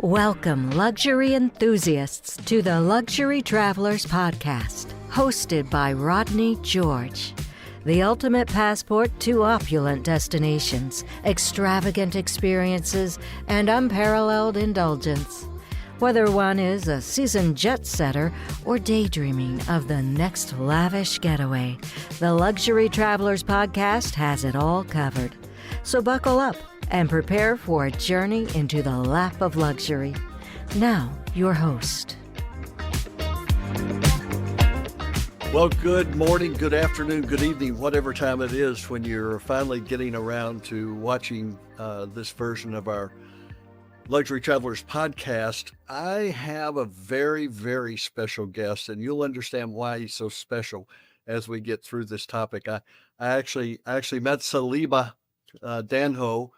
Welcome, luxury enthusiasts, to the Luxury Travelers Podcast, hosted by Rodney George. The ultimate passport to opulent destinations, extravagant experiences, and unparalleled indulgence. Whether one is a seasoned jet setter or daydreaming of the next lavish getaway, the Luxury Travelers Podcast has it all covered. So buckle up and prepare for a journey into the lap of luxury. Now, your host. Well, good morning, good afternoon, good evening, whatever time it is when you're finally getting around to watching this version of our Luxury Travelers Podcast. I have a very, very special guest, and you'll understand why he's so special as we get through this topic. I actually met Saliba Danho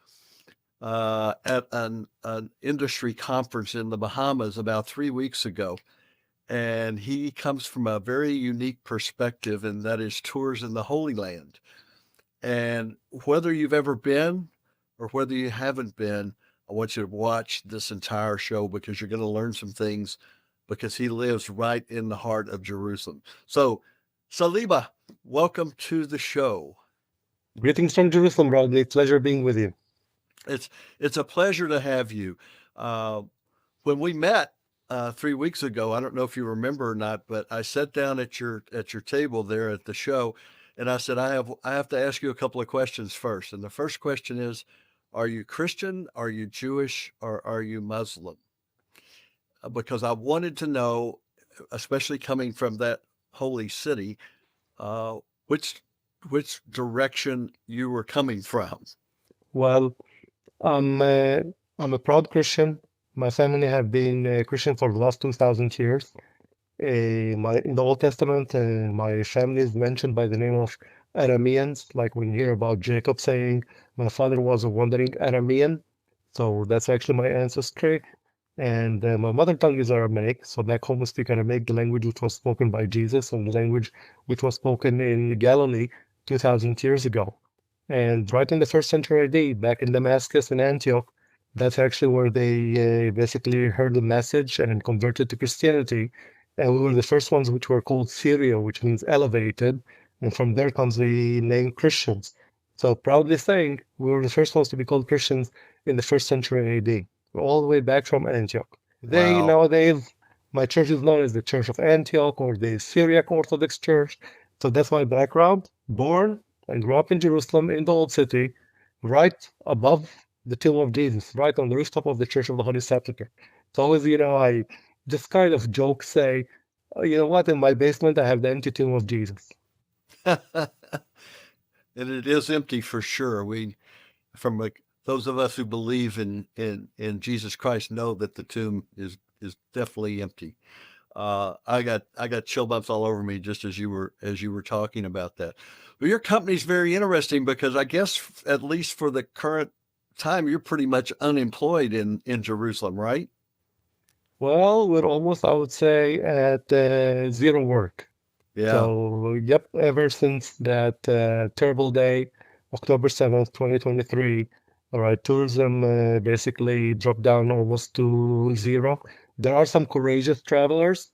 at an industry conference in the Bahamas about 3 weeks ago. And he comes from a very unique perspective, and that is tours in the Holy Land. And whether you've ever been or whether you haven't been, I want you to watch this entire show because you're going to learn some things because he lives right in the heart of Jerusalem. So, Saliba, welcome to the show. Greetings from Jerusalem, Rodney. Pleasure being with you. It's a pleasure to have you. When we met 3 weeks ago, I don't know if you remember or not, but I sat down at your table there at the show, and I said, I have to ask you a couple of questions first. And the first question is, are you Christian, are you Jewish, or are you Muslim? Because I wanted to know, especially coming from that holy city, which direction you were coming from. Well, I'm a proud Christian. My family have been Christian for the last 2,000 years. In the Old Testament, my family is mentioned by the name of Arameans, like when you hear about Jacob saying, my father was a wandering Aramean. So that's actually my ancestry. And my mother tongue is Aramaic, so back home we speak Aramaic, the language which was spoken by Jesus, and the language which was spoken in Galilee 2,000 years ago. And right in the first century AD, back in Damascus and Antioch, that's actually where they basically heard the message and converted to Christianity. And we were the first ones which were called Syria, which means elevated. And from there comes the name Christians. So proudly saying, we were the first ones to be called Christians in the first century AD, all the way back from Antioch. Wow. Nowadays, my church is known as the Church of Antioch or the Syriac Orthodox Church. So that's my background. Born and grew up in Jerusalem in the Old City, right above the tomb of Jesus, right on the rooftop of the Church of the Holy Sepulchre. It's always, I just kind of joke, say, oh, you know what, in my basement I have the empty tomb of Jesus. And it is empty for sure. Those of us who believe in Jesus Christ know that the tomb is definitely empty. I got chill bumps all over me just as you were talking about that. Well, your company's very interesting because I guess at least for the current time, you're pretty much unemployed in Jerusalem, right? Well, we're almost, I would say, at zero work. Yeah. So, yep, ever since that terrible day, October 7th, 2023, all right, tourism basically dropped down almost to zero. There are some courageous travelers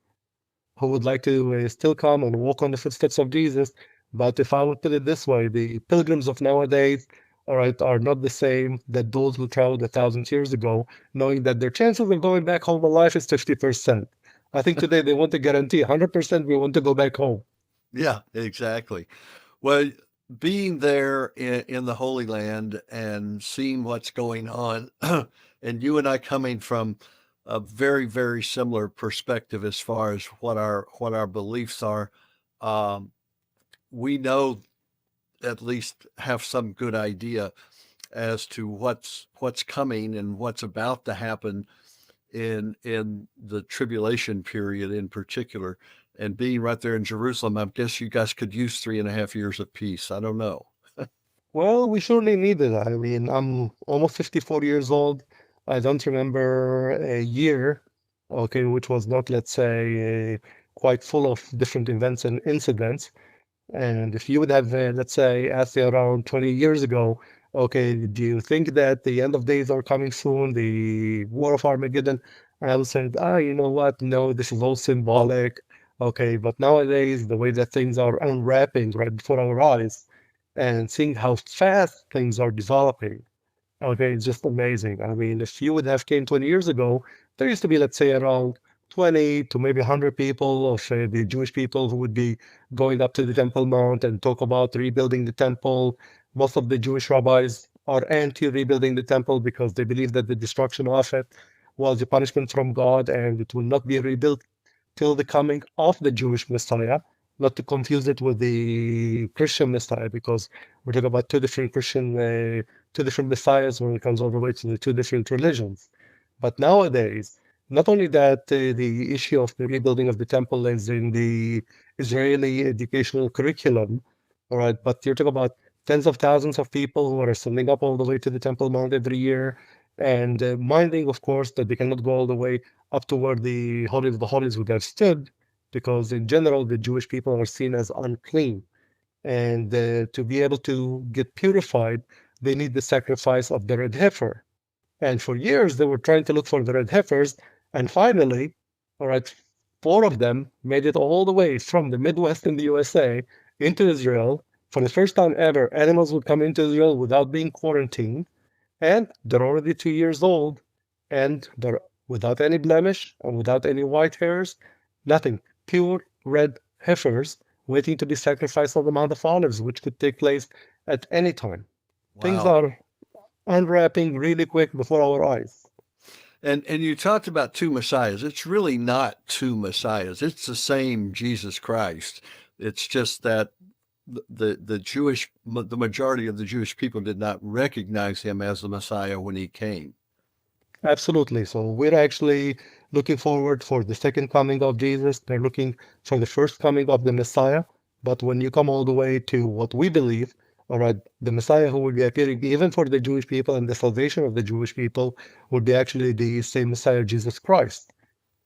who would like to still come and walk on the footsteps of Jesus. But if I would put it this way, the pilgrims of nowadays, all right, are not the same that those who traveled 1,000 years ago, knowing that their chances of going back home alive is 50%. I think today they want to guarantee 100% we want to go back home. Yeah, exactly. Well, being there in the Holy Land and seeing what's going on, and you and I coming from a very, very similar perspective as far as what our beliefs are, we know at least have some good idea as to what's coming and what's about to happen in the tribulation period in particular. And being right there in Jerusalem, I guess you guys could use 3.5 years of peace. I don't know. Well, we surely need it. I mean, I'm almost 54 years old. I don't remember a year, okay, which was not, let's say, quite full of different events and incidents. And if you would have, let's say, asked me around 20 years ago, Okay, do you think that the end of days are coming soon, the War of Armageddon? And I was saying, you know what? No, this is all symbolic. Okay, but nowadays, the way that things are unwrapping right before our eyes and seeing how fast things are developing, okay, it's just amazing. I mean, if you would have came 20 years ago, there used to be, let's say, around 20 to maybe 100 people of the Jewish people who would be going up to the Temple Mount and talk about rebuilding the temple. Most of the Jewish rabbis are anti-rebuilding the temple because they believe that the destruction of it was a punishment from God and it will not be rebuilt till the coming of the Jewish Messiah, not to confuse it with the Christian Messiah, because we're talking about two different messiahs when it comes all the way to the two different religions. But nowadays, not only that the issue of the rebuilding of the temple is in the Israeli educational curriculum, all right, but you're talking about tens of thousands of people who are sending up all the way to the Temple Mount every year, and minding, of course, that they cannot go all the way up to where the Holy of the Holies would have stood, because in general, the Jewish people are seen as unclean. And to be able to get purified, they need the sacrifice of the red heifer. And for years, they were trying to look for the red heifers. And finally, all right, four of them made it all the way from the Midwest in the USA into Israel. For the first time ever, animals would come into Israel without being quarantined. And they're already 2 years old. And they're without any blemish and without any white hairs, nothing. Pure red heifers waiting to be sacrificed on the Mount of Olives, which could take place at any time. Things Wow. are unwrapping really quick before our eyes. And you talked about two messiahs. It's really not two messiahs. It's the same Jesus Christ. It's just that the majority of the Jewish people did not recognize him as the Messiah when he came. Absolutely. So we're actually looking forward for the second coming of Jesus. They're looking for the first coming of the Messiah. But when you come all the way to what we believe, all right, the Messiah who will be appearing even for the Jewish people and the salvation of the Jewish people would be actually the same Messiah, Jesus Christ.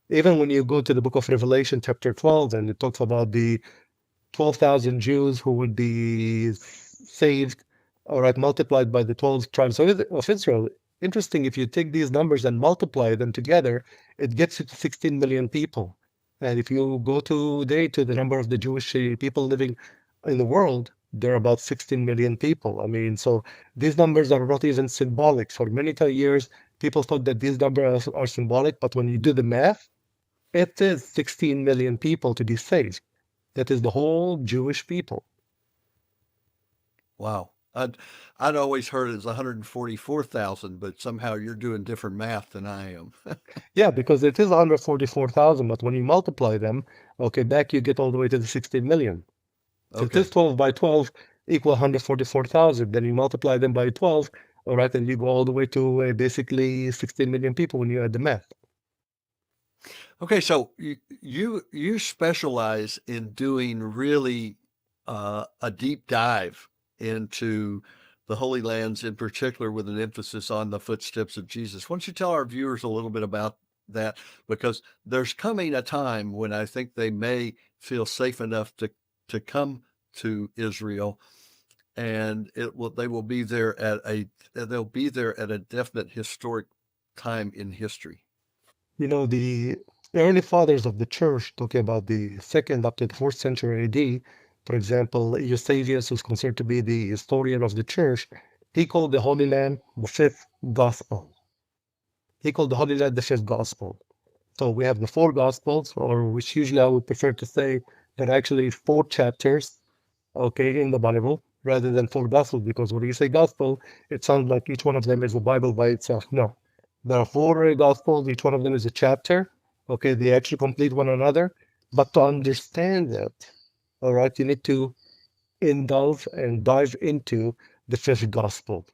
Even when you go to the book of Revelation, chapter 12, and it talks about the 12,000 Jews who would be saved, all right, multiplied by the 12 tribes of Israel. Interesting, if you take these numbers and multiply them together, it gets you to 16 million people. And if you go today to the number of the Jewish people living in the world, there are about 16 million people. I mean, so these numbers are not even symbolic. For many years, people thought that these numbers are symbolic, but when you do the math, it is 16 million people to be saved. That is the whole Jewish people. Wow. I'd always heard it was 144,000, but somehow you're doing different math than I am. Yeah, because it is under 44,000, but when you multiply them, okay, back you get all the way to the 16 million. So Okay. this 12 by 12 equal 144,000. Then you multiply them by 12, all right, and you go all the way to basically 16 million people when you add the math. Okay, so you specialize in doing really a deep dive into the Holy Lands in particular, with an emphasis on the footsteps of Jesus. Why don't you tell our viewers a little bit about that? Because there's coming a time when I think they may feel safe enough to come to Israel, and they will be there they'll be there at a definite historic time in history. You know, the early fathers of the church, talking about the second up to the fourth century AD, for example, Eusebius, who's considered to be the historian of the church, he called the Holy Land the fifth gospel. He called the Holy Land the fifth gospel. So we have the four gospels, or which usually I would prefer to say there are actually four chapters, okay, in the Bible, rather than four gospels, because when you say gospel, it sounds like each one of them is a Bible by itself. No, there are four gospels, each one of them is a chapter, okay, they actually complete one another. But to understand that, all right, you need to indulge and dive into the fifth gospel.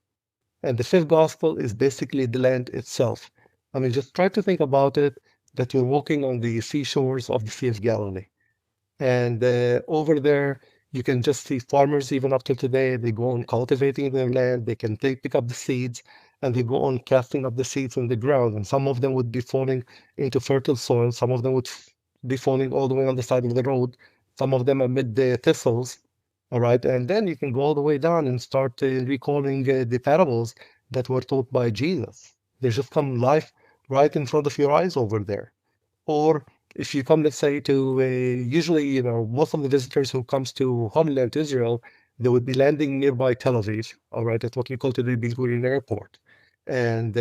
And the fifth gospel is basically the land itself. I mean, just try to think about it, that you're walking on the seashores of the Sea of Galilee. And over there, you can just see farmers even up till today. They go on cultivating their land. They can pick up the seeds and they go on casting up the seeds on the ground. And some of them would be falling into fertile soil. Some of them would be falling all the way on the side of the road. Some of them amid the thistles. All right. And then you can go all the way down and start recalling the parables that were taught by Jesus. They just come live right in front of your eyes over there. Or if you come, let's say, to usually, most of the visitors who comes to Holy Land, Israel, they would be landing nearby Tel Aviv. All right. At what we call today Ben Gurion Airport. And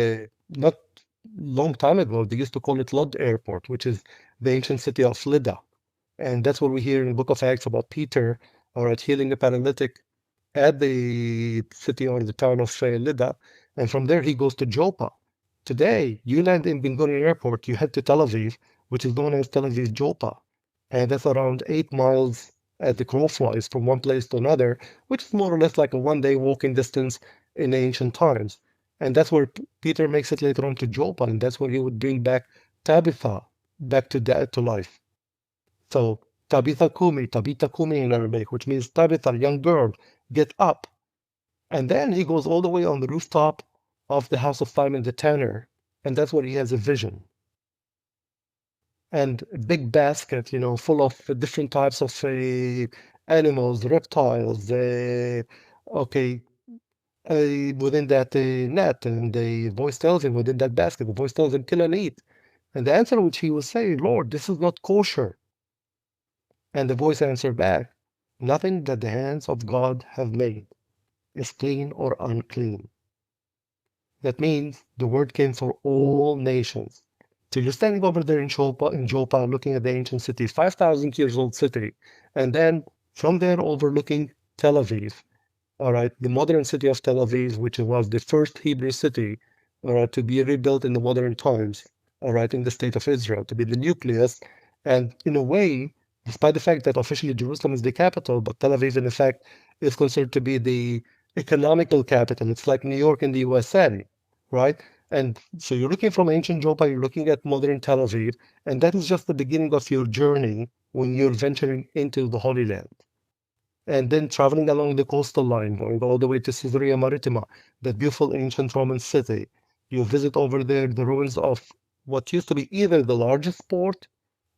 not long time ago, they used to call it Lod Airport, which is the ancient city of Lydda. And that's what we hear in the book of Acts about Peter, all right, healing a paralytic at the city or the town of Lydda. And from there, he goes to Joppa. Today, you land in Ben Gurion Airport, you head to Tel Aviv, which is known as Tel Aviv Joppa. And that's around 8 miles as the crow flies from one place to another, which is more or less like a one-day walking distance in ancient times. And that's where Peter makes it later on to Joppa, and that's where he would bring back Tabitha back to life. So Tabitha Kumi in Arabic, which means Tabitha, young girl, get up. And then he goes all the way on the rooftop of the house of Simon the tanner, and that's where he has a vision. And a big basket, full of different types of animals, reptiles, within that net, and the voice tells him within that basket, the voice tells him, kill and eat. And the answer which he will say, Lord, this is not kosher. And the voice answered back, nothing that the hands of God have made is clean or unclean. That means the word came for all nations. So you're standing over there in Joppa, looking at the ancient city, 5,000 years old city, and then from there overlooking Tel Aviv. All right, the modern city of Tel Aviv, which was the first Hebrew city, all right, to be rebuilt in the modern times, all right, in the state of Israel, to be the nucleus. And in a way, despite the fact that officially Jerusalem is the capital, but Tel Aviv, in effect, is considered to be the economical capital. It's like New York in the USA, right? And so you're looking from ancient Joppa, you're looking at modern Tel Aviv, and that is just the beginning of your journey when you're venturing into the Holy Land. And then traveling along the coastal line, going all the way to Caesarea Maritima, that beautiful ancient Roman city. You visit over there the ruins of what used to be either the largest port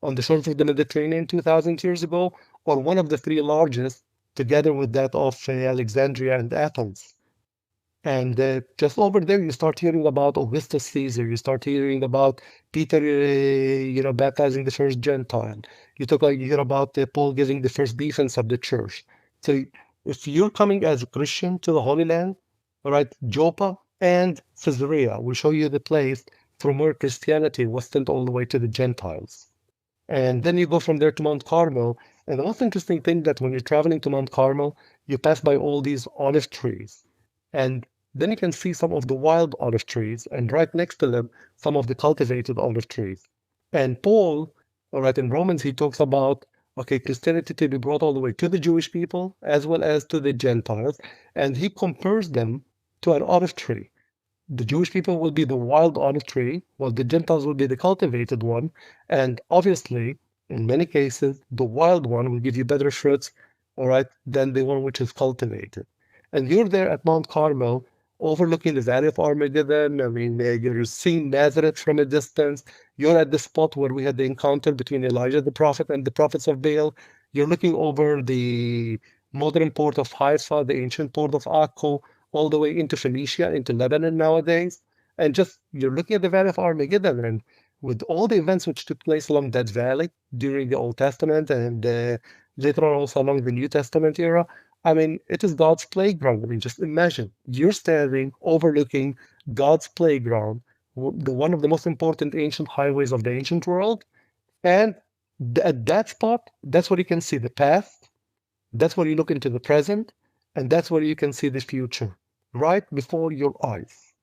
on the shores of the Mediterranean 2,000 years ago, or one of the three largest, together with that of Alexandria and Athens. And just over there, you start hearing about Augustus Caesar. You start hearing about Peter, baptizing the first Gentile. You hear about Paul giving the first defense of the church. So if you're coming as a Christian to the Holy Land, all right, Joppa and Caesarea will show you the place from where Christianity was sent all the way to the Gentiles. And then you go from there to Mount Carmel. And the most interesting thing that when you're traveling to Mount Carmel, you pass by all these olive trees. And then you can see some of the wild olive trees, and right next to them, some of the cultivated olive trees. And Paul, all right, in Romans, he talks about, Christianity to be brought all the way to the Jewish people as well as to the Gentiles. And he compares them to an olive tree. The Jewish people will be the wild olive tree, while the Gentiles will be the cultivated one. And obviously, in many cases, the wild one will give you better fruits, all right, than the one which is cultivated. And you're there at Mount Carmel, overlooking the Valley of Armageddon. I mean, you're seeing Nazareth from a distance. You're at the spot where we had the encounter between Elijah the prophet and the prophets of Baal. You're looking over the modern port of Haifa, the ancient port of Akko, all the way into Phoenicia, into Lebanon nowadays. And just, you're looking at the Valley of Armageddon, and with all the events which took place along that valley during the Old Testament and later on also along the New Testament era, I mean, it is God's playground. I mean, just imagine you're standing overlooking God's playground, one of the most important ancient highways of the ancient world. And at that spot, that's where you can see the past, that's where you look into the present, and that's where you can see the future, right before your eyes.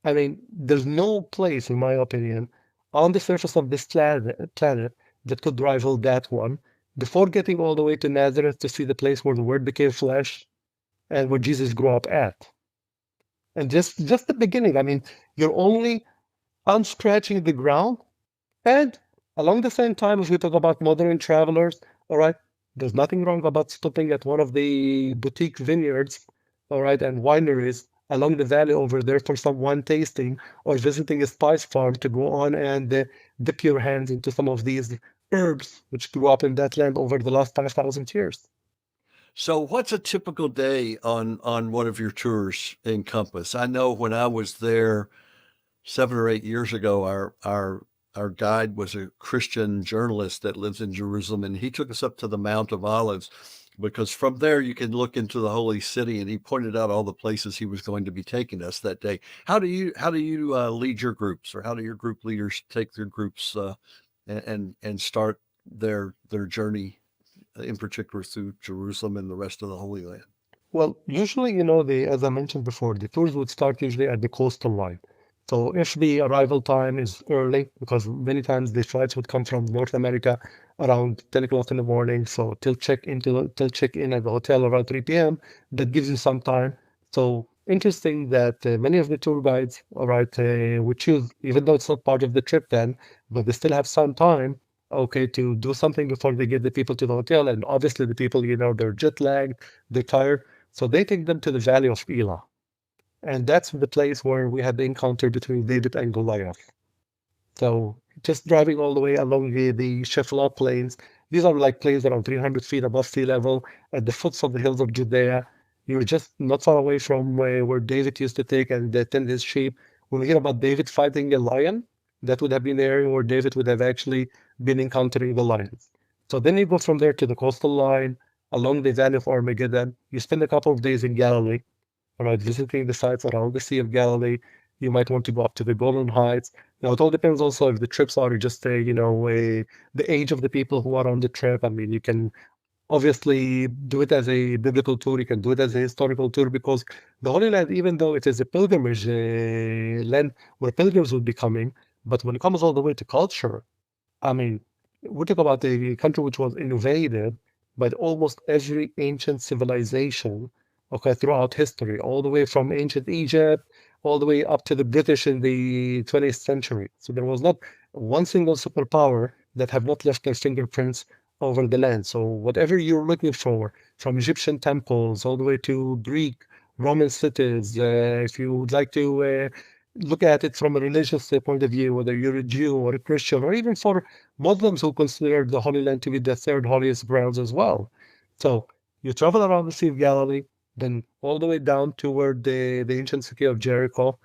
I mean, there's no place, in my opinion, on the surface of this planet that could rival that one, before getting all the way to Nazareth to see the place where the Word became flesh and where Jesus grew up at. And just the beginning. I mean, you're only unscratching the ground. And along the same time, if we talk about modern travelers, all right, there's nothing wrong about stopping at one of the boutique vineyards, all right, and wineries along the valley over there for some wine tasting, or visiting a spice farm to go on and dip your hands into some of these herbs which grew up in that land over the last 5,000 years. So what's a typical day on one of your tours encompass? I know when I was there 7 or 8 years ago, our guide was a Christian journalist that lives in Jerusalem, and he took us up to the Mount of Olives because from there you can look into the holy city, and he pointed out all the places he was going to be taking us that day. How do you lead your groups, or how do your group leaders take their groups and start their journey in particular through Jerusalem and the rest of the Holy Land? Well, usually, as I mentioned before, the tours would start usually at the coastal line. So if the arrival time is early, because many times the flights would come from North America around 10 o'clock in the morning, so till check in at the hotel around 3 p.m., that gives you some time. So interesting that many of the tour guides, all right, would choose, even though it's not part of the trip then, but they still have some time, okay, to do something before they get the people to the hotel. And obviously the people, they're jet lagged, they're tired. So they take them to the Valley of Elah. And that's the place where we had the encounter between David and Goliath. So just driving all the way along the Shephelah Plains, these are like plains around 300 feet above sea level at the foots of the hills of Judea. You're just not far away from where David used to take and tend his sheep. When we hear about David fighting a lion, that would have been the area where David would have actually been encountering the lions. So then you go from there to the coastal line along the Valley of Armageddon. You spend a couple of days in Galilee, all right, visiting the sites around the Sea of Galilee. You might want to go up to the Golan Heights. Now, it all depends also if the trips are just, the age of the people who are on the trip. I mean, you can obviously do it as a biblical tour. You can do it as a historical tour because the Holy Land, even though it is a pilgrimage land where pilgrims would be coming, but when it comes all the way to culture, I mean, we talk about a country which was invaded by almost every ancient civilization, okay, throughout history, all the way from ancient Egypt, all the way up to the British in the 20th century. So there was not one single superpower that have not left their fingerprints over the land. So whatever you're looking for, from Egyptian temples all the way to Greek, Roman cities, if you would like to look at it from a religious point of view, whether you're a Jew or a Christian, or even for Muslims who consider the Holy Land to be the third holiest grounds as well. So you travel around the Sea of Galilee, then all the way down toward the ancient city of Jericho.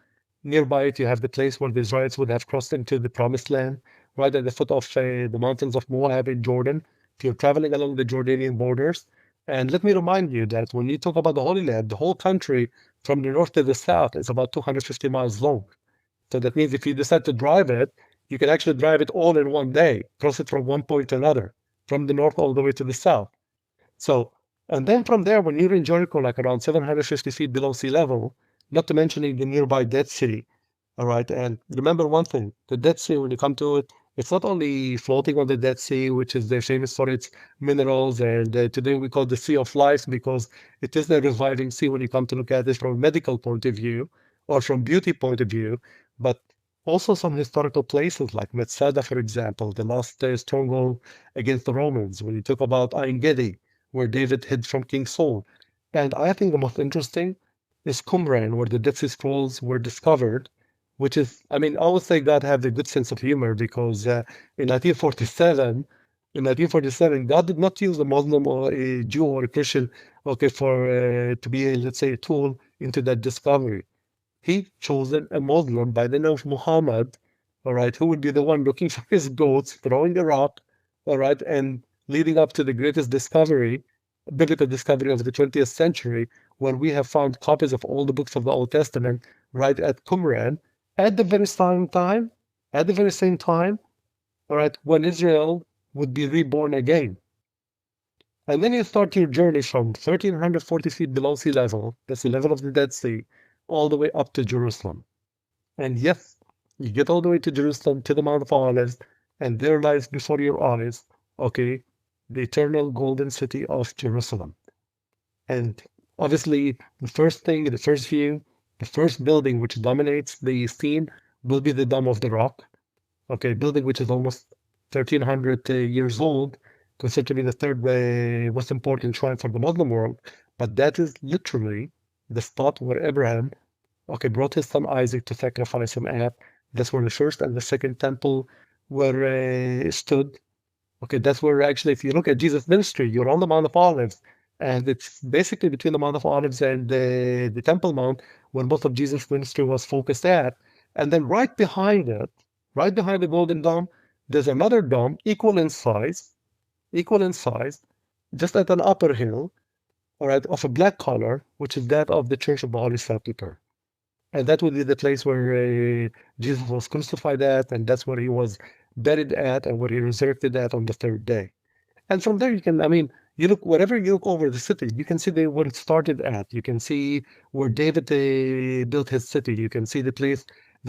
Nearby it, you have the place where the Israelites would have crossed into the Promised Land, right at the foot of the mountains of Moab in Jordan. If you're traveling along the Jordanian borders. And let me remind you that when you talk about the Holy Land, the whole country from the north to the south is about 250 miles long. So that means if you decide to drive it, you can actually drive it all in one day, cross it from one point to another, from the north all the way to the south. So, and then from there, when you're in Jericho, like around 750 feet below sea level, not to mention the nearby Dead Sea, all right? And remember one thing, the Dead Sea, when you come to it, it's not only floating on the Dead Sea, which is famous for its minerals, and today we call the Sea of Life because it is a reviving sea when you come to look at it from a medical point of view or from beauty point of view, but also some historical places like Metzada, for example, the last stronghold against the Romans, when you talk about Ein Gedi, where David hid from King Saul. And I think the most interesting is Qumran, where the Dead Sea Scrolls were discovered, which is, I mean, I always say God had a good sense of humor because in 1947, God did not use a Muslim or a Jew or a Christian, okay, for to be, let's say, a tool into that discovery. He chosen a Muslim by the name of Muhammad, all right, who would be the one looking for his goats, throwing a rock, all right, and leading up to the greatest discovery, biblical discovery of the 20th century, when we have found copies of all the books of the Old Testament right at Qumran, at the very same time, at the very same time, all right, when Israel would be reborn again. And then you start your journey from 1,340 feet below sea level, that's the level of the Dead Sea, all the way up to Jerusalem. And yes, you get all the way to Jerusalem, to the Mount of Olives, and there lies before your eyes, okay, the eternal golden city of Jerusalem. And obviously, the first view, the first building which dominates the scene will be the Dome of the Rock, okay, building which is almost 1,300 years old, considered to be the third most important shrine for the Muslim world. But that is literally the spot where Abraham, okay, brought his son Isaac to sacrifice him at. That's where the first and the second temple were stood. Okay, that's where actually, if you look at Jesus' ministry, you're on the Mount of Olives. And it's basically between the Mount of Olives and the Temple Mount, where most of Jesus' ministry was focused at. And then right behind the Golden Dome, there's another dome equal in size, just at an upper hill, all right, of a black color, which is that of the Church of the Holy Sepulchre. And that would be the place where Jesus was crucified at, and that's where he was buried at, and where he resurrected at on the third day. And from there, you look, wherever you look over the city, you can see where it started at. You can see where David built his city. You can see the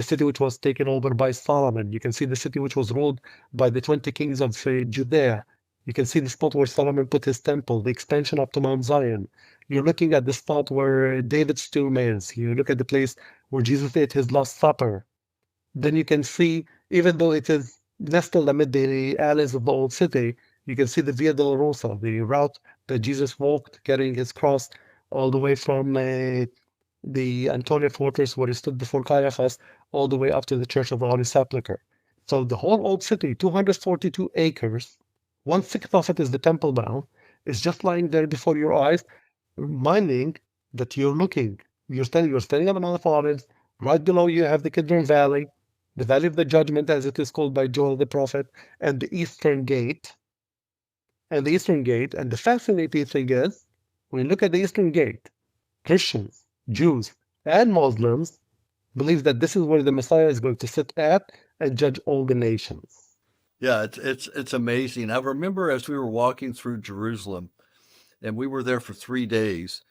city which was taken over by Solomon. You can see the city which was ruled by the 20 kings of Judea. You can see the spot where Solomon put his temple, the expansion up to Mount Zion. You're looking at the spot where David's tomb is. You look at the place where Jesus ate his Last Supper. Then you can see, even though it is nestled amid the alleys of the old city, you can see the Via Dolorosa, the route that Jesus walked carrying his cross all the way from the Antonia Fortress where he stood before Caiaphas, all the way up to the Church of the Holy Sepulchre. So the whole old city, 242 acres, 1/6 of it is the Temple Mount, is just lying there before your eyes, reminding that you're standing on the Mount of Olives. Right below you have the Kidron Valley, the Valley of the Judgment, as it is called by Joel the prophet, and the Eastern Gate. And the Eastern Gate, and the fascinating thing is, when you look at the Eastern Gate, Christians, Jews, and Muslims believe that this is where the Messiah is going to sit at and judge all the nations. Yeah, it's amazing. I remember as we were walking through Jerusalem, and we were there for 3 days.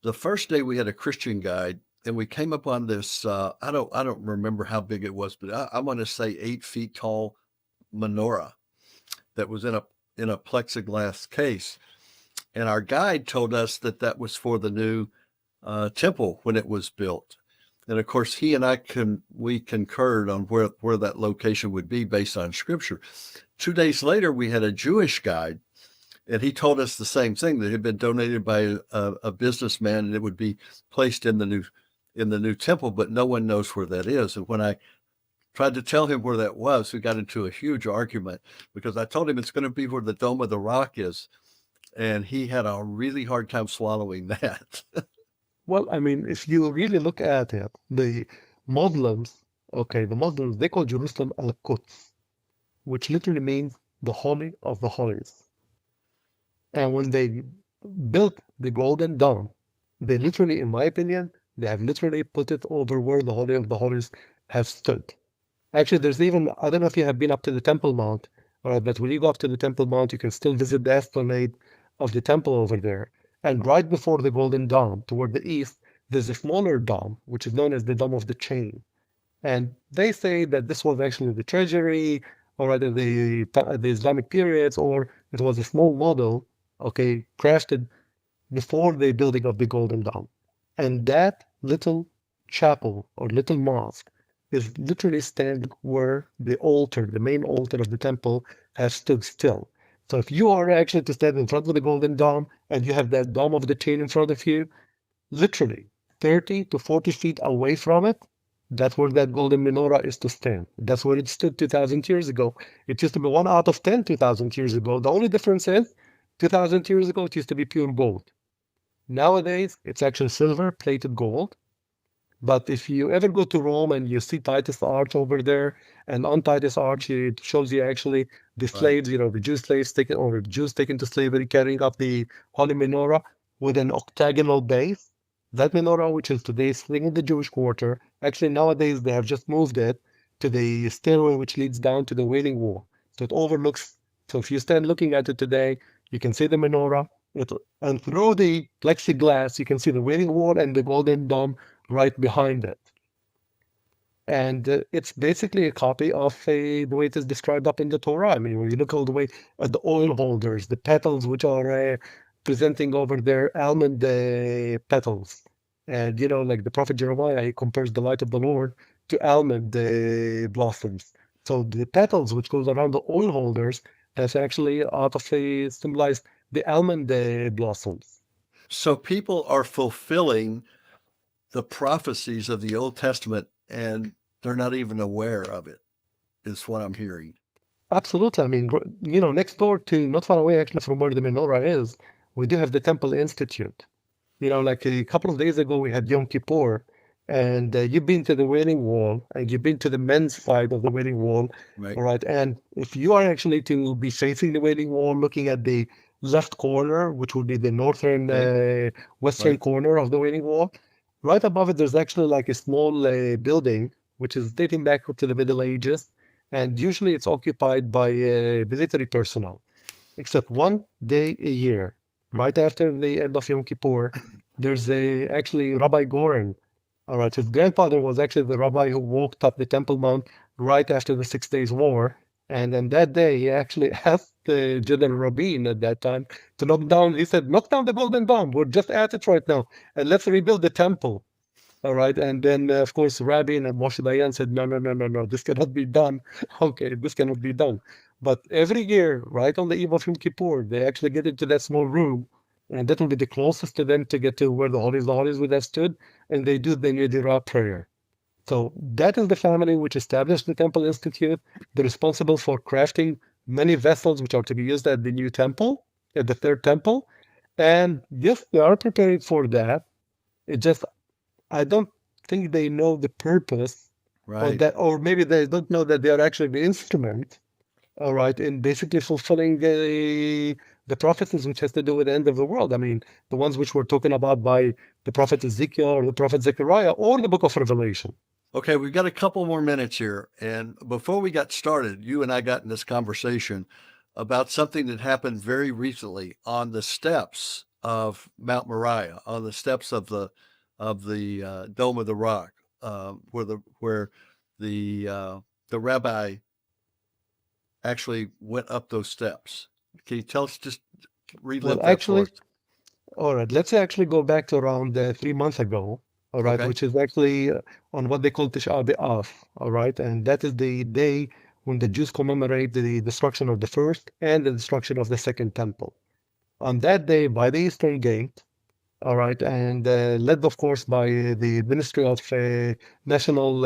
The first day we had a Christian guide, and we came upon this. I don't remember how big it was, but I want to say 8 feet tall menorah that was in a plexiglass case. And our guide told us that that was for the new temple when it was built. And of course, he and we concurred on where that location would be based on scripture. 2 days later, we had a Jewish guide, and he told us the same thing, that it had been donated by a businessman, and it would be placed in the new temple, but no one knows where that is. And when I tried to tell him where that was, we got into a huge argument, because I told him it's going to be where the Dome of the Rock is, and he had a really hard time swallowing that. Well, if you really look at it, the Muslims, they call Jerusalem Al-Quds, which literally means the Holy of the Holies. And when they built the Golden Dome, they literally, in my opinion, they have literally put it over where the Holy of the Holies have stood. Actually, there's even, I don't know if you have been up to the Temple Mount, but when you go up to the Temple Mount, you can still visit the esplanade of the temple over there. And right before the Golden Dome, toward the east, there's a smaller dome, which is known as the Dome of the Chain. And they say that this was actually the treasury, or rather the Islamic periods, or it was a small model, crafted before the building of the Golden Dome. And that little chapel or little mosque is literally standing where the altar, the main altar of the temple, has stood still. So if you are actually to stand in front of the Golden Dome and you have that Dome of the Chain in front of you, literally 30 to 40 feet away from it, that's where that golden menorah is to stand. That's where it stood 2,000 years ago. It used to be 1 out of 10 2,000 years ago. The only difference is 2,000 years ago, it used to be pure gold. Nowadays, it's actually silver-plated gold. But if you ever go to Rome and you see Titus Arch over there, and on Titus Arch, it shows you actually the slaves, the Jews taken to slavery, carrying up the holy menorah with an octagonal base. That menorah, which is today sitting in the Jewish quarter, actually nowadays they have just moved it to the stairway which leads down to the Wailing Wall. So it overlooks, so if you stand looking at it today, you can see the menorah, and through the plexiglass, you can see the Wailing Wall and the Golden Dome right behind it. And it's basically a copy of the way it is described up in the Torah. When you look all the way at the oil holders, the petals which are presenting over their almond petals. And, like the prophet Jeremiah, he compares the light of the Lord to almond blossoms. So the petals which goes around the oil holders, that's actually out of symbolize the almond blossoms. So people are fulfilling the prophecies of the Old Testament, and they're not even aware of it, is what I'm hearing. Absolutely. Next door to, not far away actually from where the menorah is, we do have the Temple Institute. Like a couple of days ago, we had Yom Kippur, and you've been to the Wailing Wall, and you've been to the men's side of the Wailing Wall, Right. all right? And if you are actually to be facing the Wailing Wall, looking at the left corner, which would be the northern, Okay. western Right. corner of the Wailing Wall, right above it, there's actually like a small building, which is dating back to the Middle Ages, and usually it's occupied by military personnel, except one day a year, right after the end of Yom Kippur, there's actually Rabbi Goren. All right, his grandfather was actually the rabbi who walked up the Temple Mount right after the 6 Days War. And on that day, he actually asked General Rabin at that time to knock down. He said, "Knock down the Golden Dome. We're just at it right now, and let's rebuild the temple." All right. And then, of course, Rabbi and Moshe Dayan said, "No, no, no, no, no, this cannot be done." Okay, this cannot be done. But every year, right on the eve of Yom Kippur, they actually get into that small room, and that will be the closest to them to get to where the Holies would have stood, and they do the Nidira prayer. So that is the family which established the Temple Institute. They're responsible for crafting many vessels which are to be used at the new temple, at the third temple. And yes, they are preparing for that. It just I don't think they know the purpose or Right. that, or maybe they don't know that they are actually the instrument, all right, in basically fulfilling the prophecies which has to do with the end of the world. I mean, the ones which were talking about by the prophet Ezekiel or the prophet Zechariah or the book of Revelation. Okay, we've got a couple more minutes here. And before we got started, you and I got in this conversation about something that happened very recently on the steps of Mount Moriah, on the steps of the Dome of the Rock, where the rabbi actually went up those steps. Can you tell us, just Well, relive that for us? actually, all right, let's actually go back to around 3 months ago, all right, Okay. which is actually on what they call Tisha B'Av, all right, and that is the day when the Jews commemorate the destruction of the first and the destruction of the second temple. On that day, by the Eastern Gate, all right, and led, of course, by the Ministry of National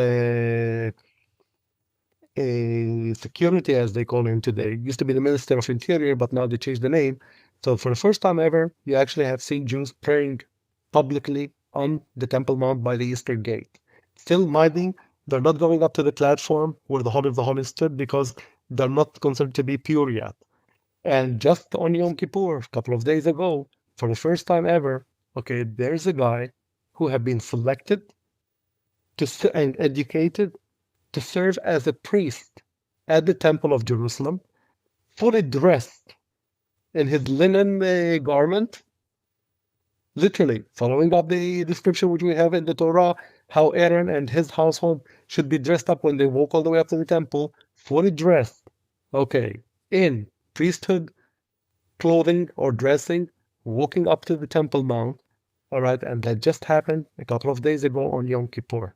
Security, as they call him today. It used to be the Minister of Interior, but now they changed the name. So for the first time ever, you actually have seen Jews praying publicly on the Temple Mount by the Eastern Gate. Still minding, they're not going up to the platform where the Holy of the Holies stood because they're not considered to be pure yet. And just on Yom Kippur, a couple of days ago, for the first time ever, okay, there's a guy who have been selected and educated to serve as a priest at the Temple of Jerusalem, fully dressed in his linen garment, literally following up the description which we have in the Torah, how Aaron and his household should be dressed up when they walk all the way up to the temple, fully dressed, okay, in priesthood clothing or dressing, walking up to the Temple Mount. All right, and that just happened a couple of days ago on Yom Kippur.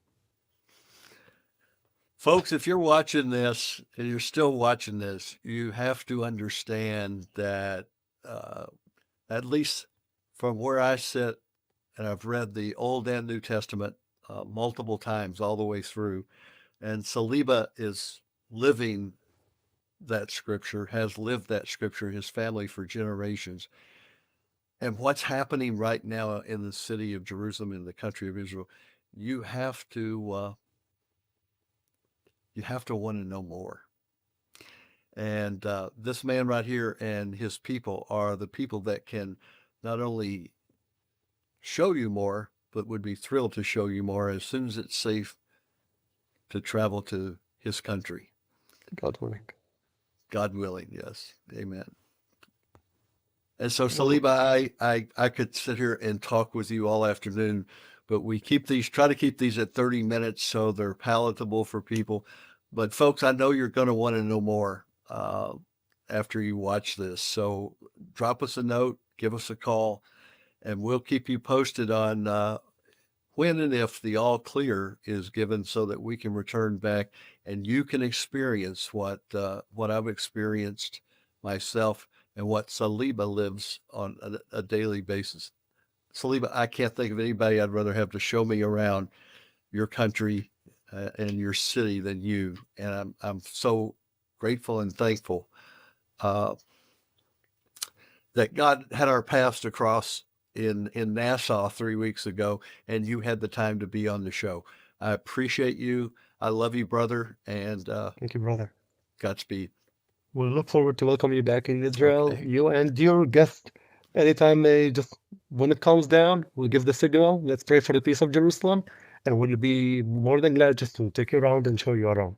Folks, if you're watching this and you're still watching this, you have to understand that, at least from where I sit, and I've read the Old and New Testament multiple times all the way through, and Saliba is living that scripture, has lived that scripture, his family for generations. And what's happening right now in the city of Jerusalem, in the country of Israel, you have to want to know more. And this man right here and his people are the people that can not only show you more, but would be thrilled to show you more as soon as it's safe to travel to his country. God willing. God willing, yes. Amen. And so, Well, Saliba, I could sit here and talk with you all afternoon, but we try to keep these at 30 minutes so they're palatable for people. But folks, I know you're going to want to know more after you watch this. So drop us a note, give us a call, and we'll keep you posted on when and if the all clear is given so that we can return back and you can experience what I've experienced myself and what Saliba lives on a daily basis. Saliba, I can't think of anybody I'd rather have to show me around your country and your city than you. And I'm so grateful and thankful. Uh, that God had our paths to cross in Nassau 3 weeks ago, and you had the time to be on the show. I appreciate you. I love you, brother, and Thank you, brother. Godspeed. We'll look forward to welcome you back in Israel. Okay. You and your guest, anytime, just when it comes down, we'll give the signal. Let's pray for the peace of Jerusalem, and we'll be more than glad just to take you around and show you around.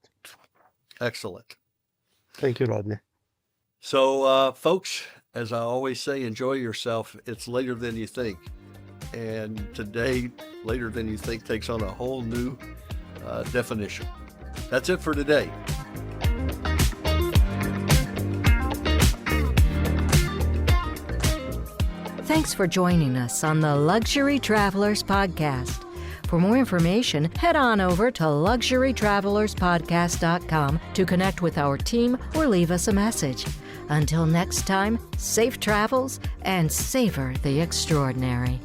Excellent. Thank you, Rodney. So, folks, as I always say, enjoy yourself. It's later than you think. And today, later than you think takes on a whole new definition. That's it for today. Thanks for joining us on the Luxury Travelers Podcast. For more information, head on over to luxurytravelerspodcast.com to connect with our team or leave us a message. Until next time, safe travels and savor the extraordinary.